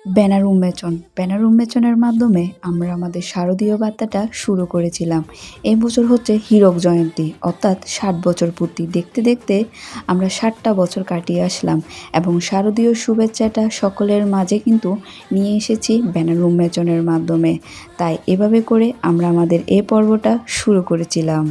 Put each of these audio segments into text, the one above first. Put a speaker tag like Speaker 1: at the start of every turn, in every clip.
Speaker 1: Banner উন্মোচনের মাধ্যমে আমরা আমাদের শারদীয় বার্তাটা শুরু করেছিলাম। এই বছর হচ্ছে হীরক জয়ন্তী, অর্থাৎ ৬০ বছর পূর্তি। দেখতে দেখতে আমরা ৬০টা বছর কাটিয়ে আসলাম এবং শারদীয় শুভেচ্ছাটা সকলের মাঝে কিন্তু নিয়ে এসেছি ব্যানার উন্মোচনের মাধ্যমে। তাই এভাবে করে আমরা আমাদের এই পর্বটা শুরু করেছিলাম।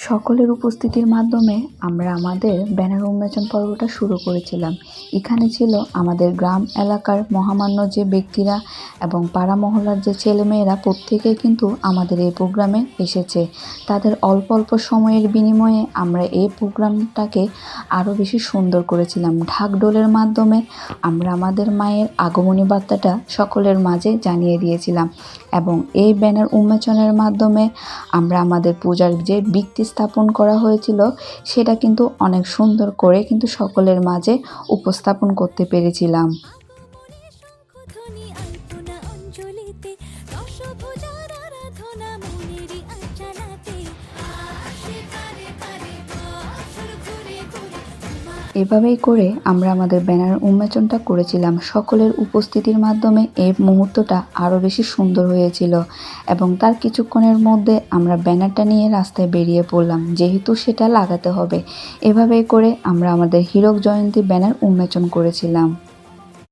Speaker 1: সকলের উপস্থিতির মাধ্যমে আমরা আমাদের ব্যানার উন্মোচন পর্বটা শুরু করেছিলাম। এখানে ছিল আমাদের গ্রাম এলাকার মহামান্য যে ব্যক্তিরা এবং পাড়া মহল্লার যে ছেলেমেয়েরা প্রত্যেকেই কিন্তু আমাদের এই প্রোগ্রামে এসেছে। তাদের অল্প অল্প সময়ের বিনিময়ে আমরা এই প্রোগ্রামটাকে আরও বেশি সুন্দর করেছিলাম। ঢাকঢোলের মাধ্যমে আমরা আমাদের মায়ের আগমনী বার্তাটা সকলের মাঝে জানিয়ে দিয়েছিলাম এবং এই ব্যানার উন্মোচনের মাধ্যমে আমরা আমাদের পূজার যে ভিত্তি স্থাপন করা হয়েছিল সেটা কিন্তু অনেক সুন্দর করে কিন্তু সকলের মাঝে উপস্থাপন করতে পেরেছিলাম। এভাবেই করে আমরা আমাদের ব্যানার উন্মোচনটা করেছিলাম। সকলের উপস্থিতির মাধ্যমে এই মুহূর্তটা আরও বেশি সুন্দর হয়েছিল এবং তার কিছুক্ষণের মধ্যে আমরা ব্যানারটা নিয়ে রাস্তায় বেরিয়ে পড়লাম, যেহেতু সেটা লাগাতে হবে। এভাবেই করে আমরা আমাদের হীরক জয়ন্তী ব্যানার উন্মোচন করেছিলাম।